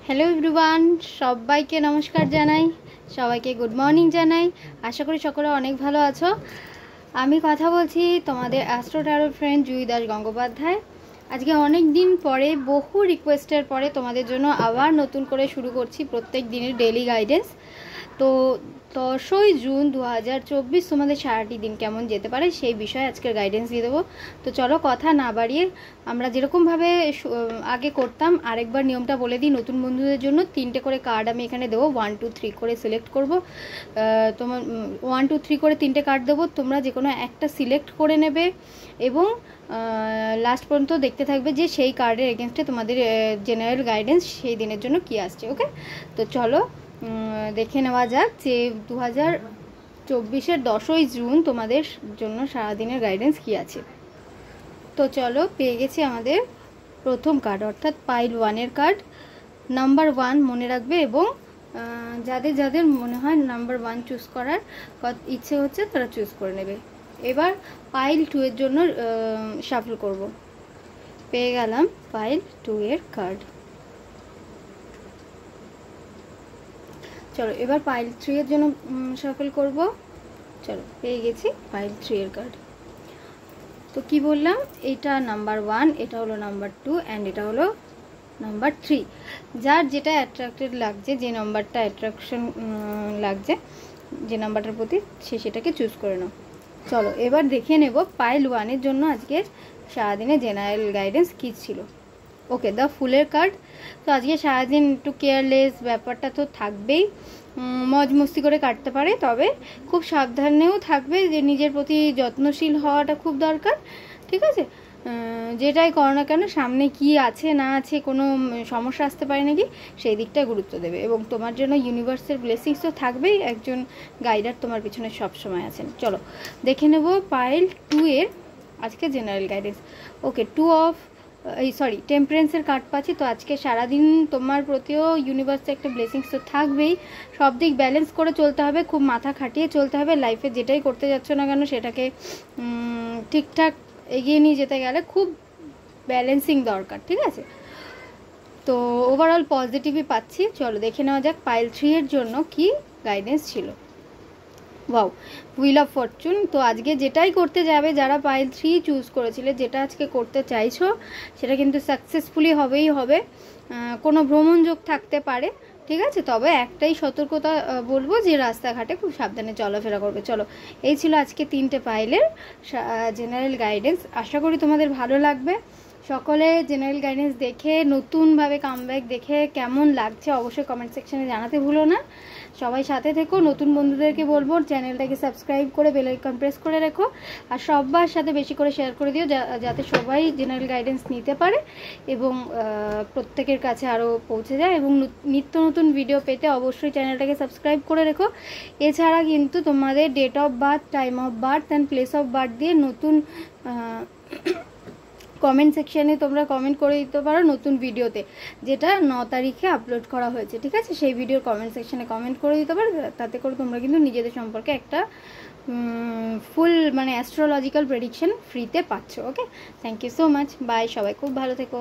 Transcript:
Hello everyone, সবাইকে নমস্কার জানাই, সবাইকে গুড মর্নিং জানাই। আশা করি সকলে অনেক ভালো আছো। আমি কথা বলছি তোমাদের অ্যাস্ট্রো ট্যারো ফ্রেন্ড জুই দাস গঙ্গোপাধ্যায়। আজকে অনেক দিন পরে, বহু রিকোয়েস্টের পরে তোমাদের জন্য আবার নতুন করে শুরু করছি প্রত্যেক দিনের ডেইলি গাইডেন্স। তো 10ই জুন 2024 তোমাদের সারাটি দিন কেমন যেতে পারে সেই বিষয়ে আজকের গাইডেন্স দিয়ে দেবো। তো চলো কথা না বাড়িয়ে আমরা যেরকমভাবে আগে করতাম আরেকবার নিয়মটা বলে দিই নতুন বন্ধুদের জন্য। 3টে করে কার্ড আমি এখানে দেবো, 1 2 3 করে সিলেক্ট করব। তোমার 1 2 3 করে 3টে কার্ড দেবো, তোমরা যে কোনো একটা সিলেক্ট করে নেবে এবং লাস্ট পর্যন্ত দেখতে থাকবে যে সেই কার্ডের এগেনস্টে তোমাদের জেনারেল গাইডেন্স সেই দিনের জন্য কি আসছে। ওকে, তো চলো দেখে নেওয়া যাক যে 2024-এর 10ই জুন তোমাদের জন্য সারাদিনের গাইডেন্স কি আছে। তো চলো, পেয়ে গেছি আমাদের প্রথম কার্ড, অর্থাৎ পাইল 1-এর কার্ড। নাম্বার 1 মনে রাখবে এবং যাদের যাদের মনে হয় নাম্বার 1 চুজ করার ইচ্ছে হচ্ছে তারা চুজ করে নেবে। এবার পাইল 2-এর জন্য শাফল করব। পেয়ে গেলাম পাইল 2-এর কার্ড। চলো এবার পাইল 3-এর জন্য শাফল করব। চলো পেয়ে গেছি পাইল 3-এর কার্ড। তো কি বললাম, এটা নাম্বার 1, এটা হলো নাম্বার 2 অ্যান্ড এটা হলো নাম্বার 3। যার যেটা অ্যাট্রাক্টেড লাগছে, যে নাম্বারটা অ্যাট্রাকশন লাগছে যে নাম্বারটার প্রতি, সে সেটাকে চুজ করে নাও। চলো এবার দেখে নেব পাইল 1-এর জন্য আজকে সারাদিনে জেনারেল গাইডেন্স কী ছিল। ওকে, দ্য ফুলের কার্ড। তো আজকে সারাদিন একটু কেয়ারলেস ব্যাপারটা তো থাকবেই, মজ মস্তি করে কাটতে পারে, তবে খুব সাবধানেও থাকবে, যে নিজের প্রতি যত্নশীল হওয়াটা খুব দরকার। ঠিক আছে, যেটাই করো না কেন সামনে কি আছে না আছে, কোনো সমস্যা আসতে পারে নাকি সেই দিকটায় গুরুত্ব দেবে। এবং তোমার জন্য ইউনিভার্সের ব্লেসিংস তো থাকবেই, একজন গাইডার তোমার পিছনে সবসময় আছেন। চলো দেখে নেব পাইল 2-এর আজকে জেনারেল গাইডেন্স। ওকে, টেম্পারেন্সের কার্ড পাচ্ছি। তো আজকে সারাদিন তোমার প্রতিও ইউনিভার্সে একটা ব্লেসিংস তো থাকবেই। সব দিক ব্যালেন্স করে চলতে হবে, খুব মাথা খাটিয়ে চলতে হবে। লাইফে যেটাই করতে যাচ্ছ না কেন সেটাকে ঠিকঠাক এগিয়ে নিয়ে যেতে গেলে খুব ব্যালেন্সিং দরকার। ঠিক আছে, তো ওভারঅল পজিটিভই পাচ্ছি। চলো দেখে নেওয়া যাক পাইল 3-এর জন্য কি গাইডেন্স ছিল। Wow, wheel of Fortune. তো আজকে যেটাই করতে যাবে, যারা পাইল 3 চুজ করেছিলে, যেটা আজকে করতে চাইছো সেটা কিন্তু সাকসেসফুলি হবেই হবে। কোনো ভ্রমণ যোগ থাকতে পারে, ঠিক আছে, তবে একটাই সতর্কতা বলবো যে রাস্তাঘাটে খুব সাবধানে চলাফেরা করবে। চলো, এই ছিল আজকে 3টে পাইলের জেনারেল গাইডেন্স। আশা করি তোমাদের ভালো লাগবে। সকলে জেনারেল গাইডেন্স দেখে নতুনভাবে কামব্যাক দেখে কেমন লাগছে অবশ্যই কমেন্ট সেকশনে জানাতে ভুলো না। সবাই সাথে থেকো। নতুন বন্ধুদেরকে বলবো চ্যানেলটাকে সাবস্ক্রাইব করে বেল আইকন প্রেস করে রেখো, আর সবার সাথে বেশি করে শেয়ার করে দিও, যাতে সবাই জেনারেল গাইডেন্স নিতে পারে এবং প্রত্যেকের কাছে আরও পৌঁছে যায়। এবং নিত্য নতুন ভিডিও পেতে অবশ্যই চ্যানেলটাকে সাবস্ক্রাইব করে রেখো। এছাড়া কিন্তু তোমাদের date of birth, time of birth and place of birth দিয়ে নতুন কমেন্ট সেকশানে তোমরা কমেন্ট করে দিতে পারো নতুন ভিডিওতে, যেটা 9 তারিখে আপলোড করা হয়েছে। ঠিক আছে, সেই ভিডিওর কমেন্ট সেকশানে কমেন্ট করে দিতে পারো, তাতে করে তোমরা কিন্তু নিজেদের সম্পর্কে একটা ফুল অ্যাস্ট্রোলজিক্যাল প্রেডিকশন ফ্রিতে পাচ্ছ। Okay, thank you so much, bye, সবাই খুব ভালো থেকো।